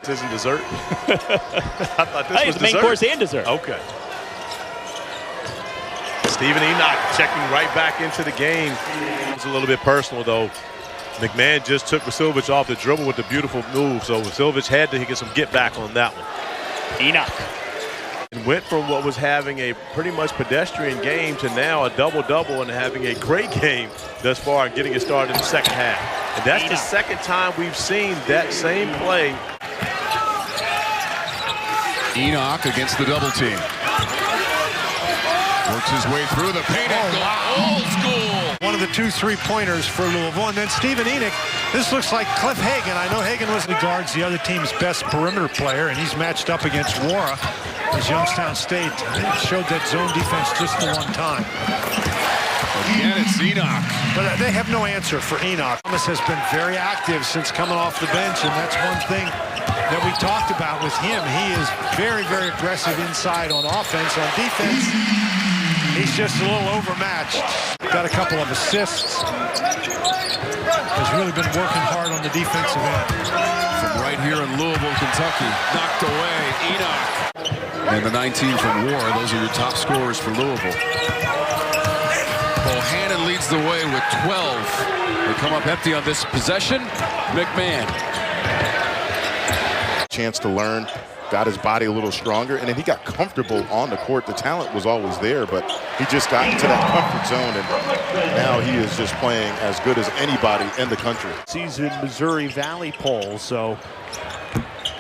This isn't dessert? I thought this was main dessert. course and dessert. Okay. Steven Enoch checking right back into the game. It was a little bit personal, though. McMahon just took Vasiljevic off the dribble with the beautiful move, so Vasiljevic had to get some get back on that one. Enoch. And went from what was having a pretty much pedestrian game to now a double-double and having a great game thus far and getting it started in the second half. And that's the second time we've seen that same play. Enoch against the double team. Works his way through the paint and goal. Old school. One of the 2 3-pointers for Louisville. And then Steven Enoch. This looks like Cliff Hagan. I know Hagan was the guards the other team's best perimeter player, and he's matched up against Wara as Youngstown State showed that zone defense just the one time. Again, it's Enoch. But they have no answer for Enoch. Thomas has been very active since coming off the bench, and that's one thing that we talked about with him. He is very, very aggressive inside on offense. On defense, he's just a little overmatched. Got a couple of assists. Has really been working hard on the defensive end. From right here in Louisville, Kentucky. Knocked away, Enoch. And the 19 from War. Those are your top scorers for Louisville. Bohannon leads the way with 12. They come up empty on this possession. McMahon. Chance to learn, got his body a little stronger, and then he got comfortable on the court. The talent was always there, but he just got into that comfort zone, and now he is just playing as good as anybody in the country. Season Missouri Valley poll, so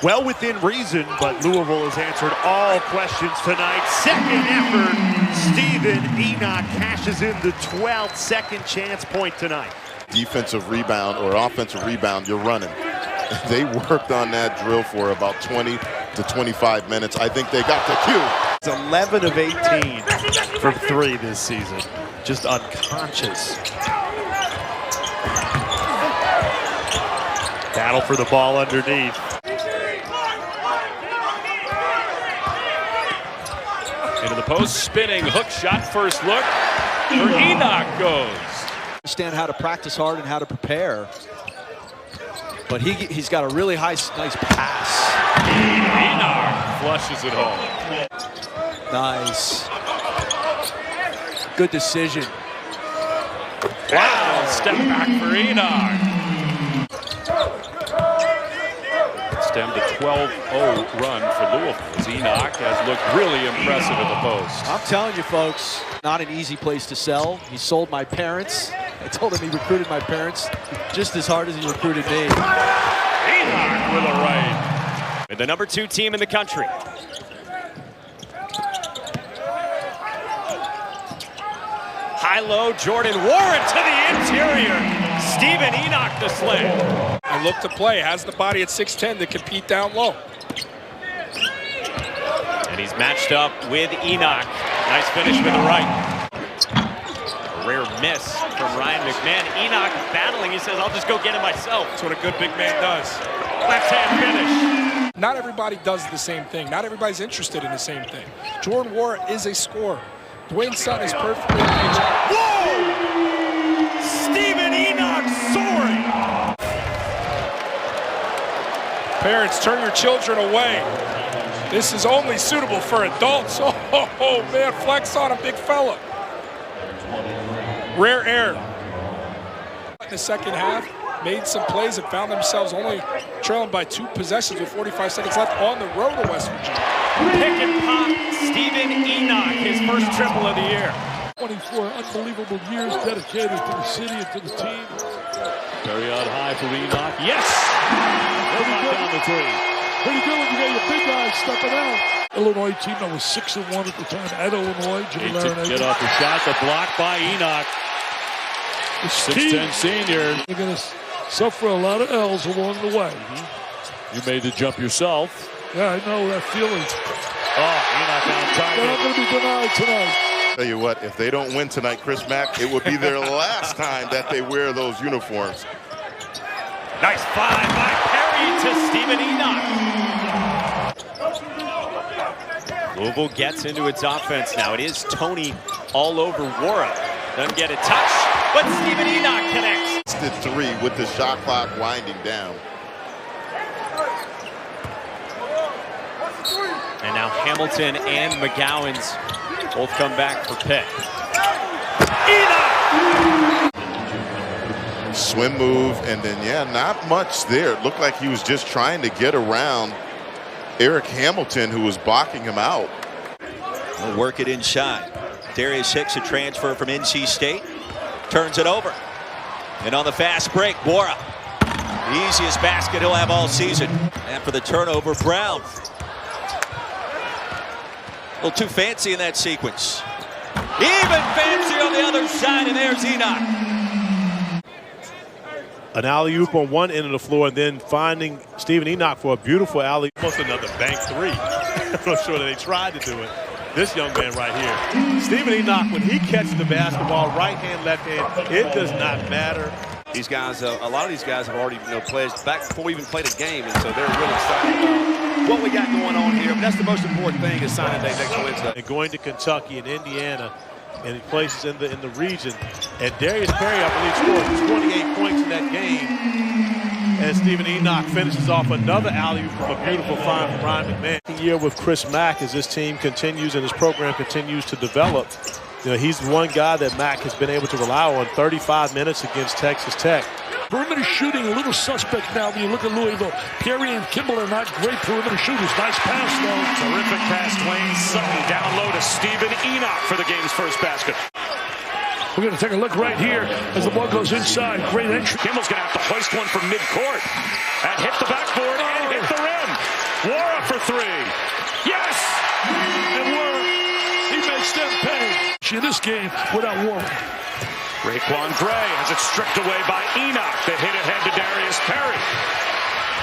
well within reason, but Louisville has answered all questions tonight. Second effort, Steven Enoch cashes in the 12th second chance point tonight. Defensive rebound or offensive rebound, you're running. They worked on that drill for about 20 to 25 minutes. I think they got the cue. It's 11 of 18 from 3 this season. Just unconscious. Battle for the ball underneath. Into the post, spinning, hook shot, first look. For Enoch goes. Understand how to practice hard and how to prepare. But he's got a really nice pass. Enoch flushes it home. Nice. Good decision. Wow, step back for Enoch. Stem to 12-0 run for Louisville as Enoch has looked really impressive at the post. I'm telling you, folks, not an easy place to sell. He sold my parents. I told him he recruited my parents just as hard as he recruited me. Enoch with a right. And the number 2 team in the country. High-low, Jordan Warren to the interior. Steven Enoch the slam. And look to play, has the body at 6'10" to compete down low. And he's matched up with Enoch. Nice finish with the right. A rare miss from Ryan McMahon. Enoch battling, he says, I'll just go get it myself. That's what a good big man does. Left-hand finish. Not everybody does the same thing. Not everybody's interested in the same thing. Jordan Warren is a scorer. Dwayne Sutton is perfectly engaged. Whoa! Steven Enoch soaring! Parents, turn your children away. This is only suitable for adults. Oh man, flex on a big fella. Rare air. In the second half, made some plays and found themselves only trailing by 2 possessions with 45 seconds left on the road to West Virginia. Pick and pop, Steven Enoch, his first triple of the year. 24 unbelievable years dedicated to the city and to the team. Very on high for Enoch. Yes! Down the 3. Pretty good when you got your big guys stepping out. Illinois team that was 6-1 at the time at Illinois. Get off the shot, the block by Enoch. 6'10" senior. You're going to suffer a lot of L's along the way. You made the jump yourself. Yeah, I know that feeling. Oh, Enoch on target. They're not going to be denied tonight. Tell you what, if they don't win tonight, Chris Mack, it will be their last time that they wear those uniforms. Nice find by Perry to Steven Enoch. Louisville gets into its offense now. It is Tony all over Wara. Doesn't get a touch, but Steven Enoch connects. It's the 3 with the shot clock winding down. And now Hamilton and McGowan's both come back for Pitt. Enoch! Swim move, and then, yeah, not much there. It looked like he was just trying to get around Eric Hamilton, who was blocking him out. We'll work it inside. Darius Hicks, a transfer from NC State, turns it over. And on the fast break, Bora. The easiest basket he'll have all season. After the turnover, Brown. A little too fancy in that sequence. Even fancy on the other side, and there's Enoch. An alley-oop on one end of the floor, and then finding Steven Enoch for a beautiful alley. Almost another bank three. I'm not sure that they tried to do it. This young man right here. Steven Enoch, when he catches the basketball, right hand, left hand, it does not matter. These guys, a lot of these guys have already played back before we even played a game, and so they're really excited about what we got going on here. But that's the most important thing is signing day next Wednesday. And going to Kentucky and Indiana and places in the region. And Darius Perry, I believe, scored 28 points in that game. And Steven Enoch finishes off another alley-oop from a beautiful find from Ryan McMahon. Year with Chris Mack as this team continues and his program continues to develop. You know, he's one guy that Mack has been able to rely on. 35 minutes against Texas Tech. Perimeter shooting, a little suspect now when you look at Louisville. Perry and Kimball are not great perimeter shooters. Nice pass, though. Terrific pass, Dwayne Sutton down low to Steven Enoch for the game's first basket. We're going to take a look right here as the ball goes inside. Great entry. Kimball's going to have to hoist one from midcourt. And hit the backboard and hit the rim. Wara for three. Yes! And Wara, he makes them pay. In this game without Warren. Raekwon Gray has it stripped away by Enoch. The hit ahead to Darius Perry.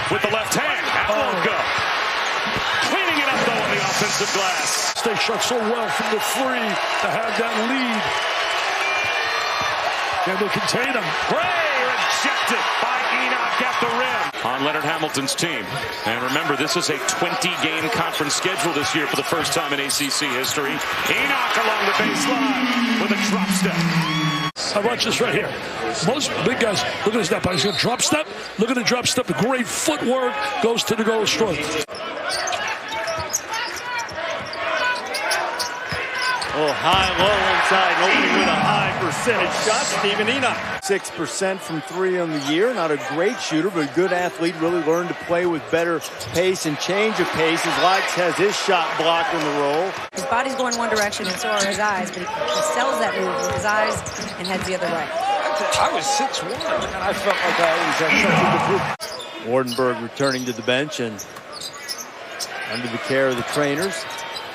With the left hand. That won't go. Cleaning it up, though, on the offensive glass. They shot so well from the free to have that lead. And they contain him. Gray rejected by Enoch at the rim. On Leonard Hamilton's team. And remember, this is a 20-game conference schedule this year for the first time in ACC history. Enoch along the baseline with a drop step. I watch this right here. Most big guys, look at this step. He's going to drop step. Look at the drop step. The great footwork goes to the goal stroke. Oh, high, low inside, opening with a high percentage shot, Steven Enoch. 6% from three on the year. Not a great shooter, but a good athlete. Really learned to play with better pace and change of pace. His Likes has his shot blocked on the roll. His body's going one direction and so are his eyes, but he sells that move with his eyes and heads the other way. I was 6'1", and I felt like I always had such a good move. Wardenberg returning to the bench and under the care of the trainers.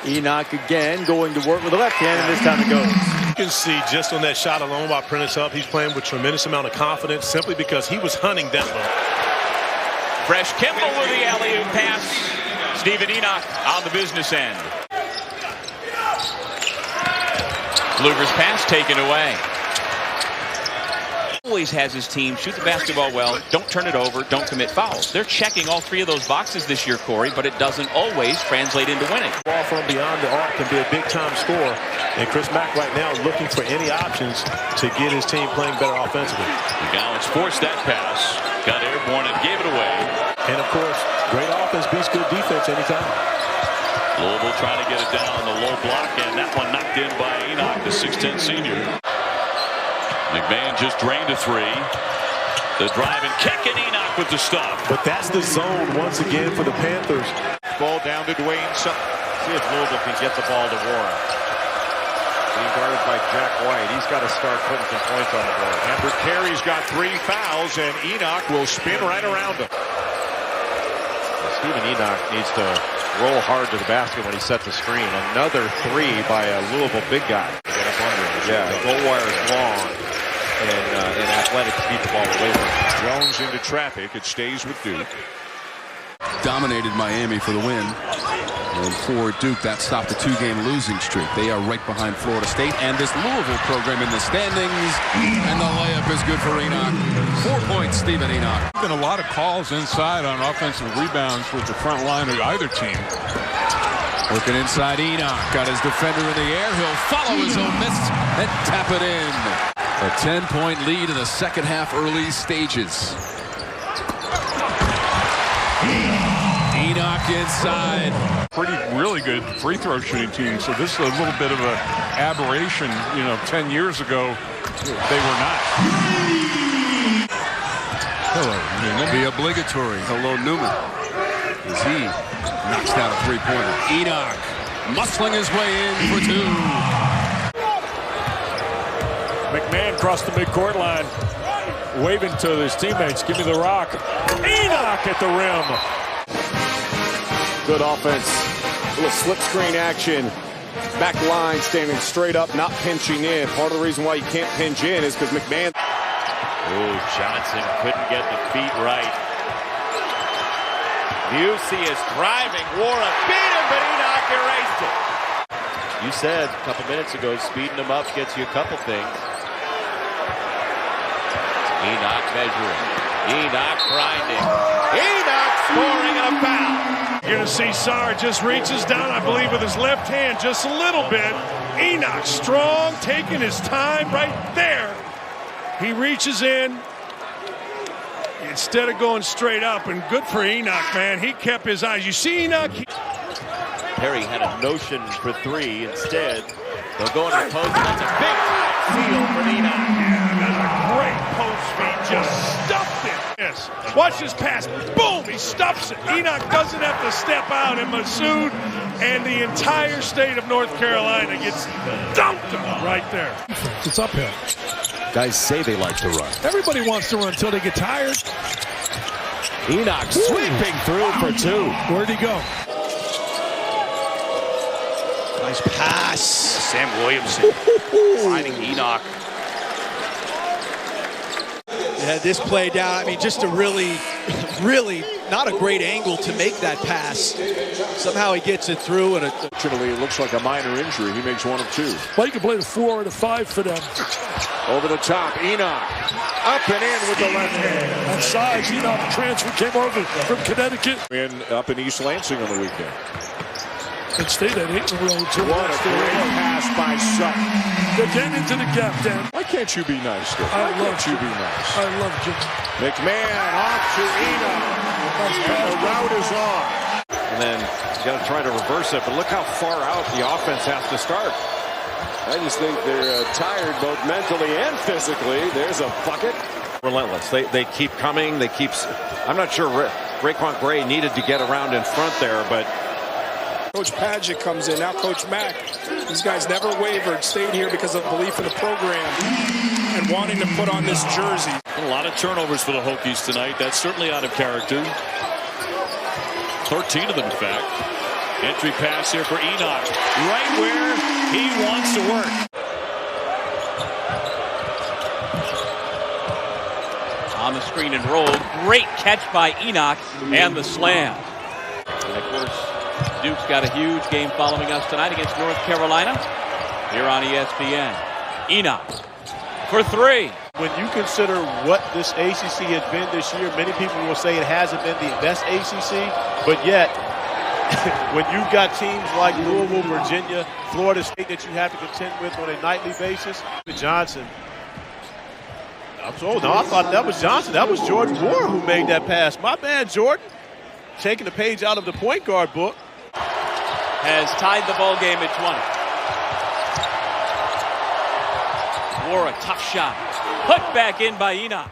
Enoch again going to work with the left hand, and this time it goes. You can see just on that shot alone by Prentice Up, he's playing with tremendous amount of confidence simply because he was hunting that ball. Fresh Kimball with the alley-oop pass. Steven Enoch on the business end. Luger's pass taken away. Always has his team shoot the basketball well, don't turn it over, don't commit fouls. They're checking all three of those boxes this year, Corey, but it doesn't always translate into winning. Ball from beyond the arc can be a big-time score, and Chris Mack right now looking for any options to get his team playing better offensively. McGowan's forced that pass, got airborne and gave it away. And, of course, great offense beats good defense anytime. Louisville trying to get it down on the low block, and that one knocked in by Enoch, the 6'10 senior. McMahon just drained a three. The drive and kick, and Enoch with the stop. But that's the zone once again for the Panthers. Ball down to Dwayne Sutton. See if Louisville can get the ball to Wara. Being guarded by Jack White. He's got to start putting some points on the board. Amber Carey's got 3 fouls, and Enoch will spin right around him. Steven Enoch needs to roll hard to the basket when he sets the screen. Another 3 by a Louisville big guy. Get up under him. Yeah, the goal wire is long. And athletics keep the ball away from him. Jones into traffic. It stays with Duke. Dominated Miami for the win. And for Duke, that stopped a 2-game losing streak. They are right behind Florida State and this Louisville program in the standings. And the layup is good for Enoch. 4 points, Steven Enoch. Been a lot of calls inside on offensive rebounds with the front line of either team. Working inside Enoch. Got his defender in the air. He'll follow his own miss and tap it in. A 10-point lead in the second half early stages. Enoch inside. Really good free throw shooting team. So this is a little bit of an aberration. 10 years ago, they were not. Hello, Newman. The obligatory hello, Newman. As he knocks down a three-pointer. Enoch muscling his way in for two. McMahon crossed the midcourt line, waving to his teammates, give me the rock. Enoch at the rim. Good offense. A little slip screen action. Back line standing straight up, not pinching in. Part of the reason why you can't pinch in is because McMahon. Oh, Johnson couldn't get the feet right. Busey is driving. Wara beat him, but Enoch erased it. You said a couple minutes ago, speeding him up gets you a couple things. Enoch measuring. Enoch grinding. Enoch scoring and a foul. You're going to see Sarr just reaches down, I believe, with his left hand just a little bit. Enoch strong, taking his time right there. He reaches in instead of going straight up, and good for Enoch, man. He kept his eyes. You see Enoch? Perry had a notion for three. Instead, they'll go into post. That's a big steal for Enoch. Yeah, that's a great post feed. Just stuffed it. Yes. Watch this pass. Boom! He stuffs it. Enoch doesn't have to step out, and Masood and the entire state of North Carolina gets dumped right there. It's uphill. Guys say they like to run. Everybody wants to run until they get tired. Enoch sweeping through for two. Where'd he go? Nice pass. Sam Williamson finding Enoch. Yeah, this play down, I mean, just a really not a great angle to make that pass. Somehow he gets it through, and Fortunately, it looks like a minor injury. He makes one of two. Well, you can play the 4 or the 5 for them. Over the top, Enoch. Up and in with the left hand. That size, Enoch transfer came over from Connecticut. Up in East Lansing on the weekend. And stayed at 8 in a row. What a great pass by Sutton. They're getting into the gap, Dan. Why can't you be nice, Dick? I love you be nice? I love Jim. McMahon off to Enoch. And the route is on. And then you got to try to reverse it, but look how far out the offense has to start. I just think they're tired both mentally and physically. There's a bucket. Relentless. They keep coming. They keep. I'm not sure Raekwon Gray needed to get around in front there, but Coach Padgett comes in. Now Coach Mack. These guys never wavered, stayed here because of belief in the program and wanting to put on this jersey. A lot of turnovers for the Hokies tonight. That's certainly out of character. 13 of them, in fact. Entry pass here for Enoch. Right where he wants to work. On the screen and roll. Great catch by Enoch and the slam. And of course, Duke's got a huge game following us tonight against North Carolina here on ESPN. Enoch for three. When you consider what this ACC has been this year, many people will say it hasn't been the best ACC, but yet when you've got teams like Louisville, Virginia, Florida State that you have to contend with on a nightly basis, Johnson. I thought that was Johnson. That was Jordan Moore who made that pass. My man, Jordan, taking the page out of the point guard book. Has tied the ball game at 20. Moore, a tough shot. Put back in by Enoch.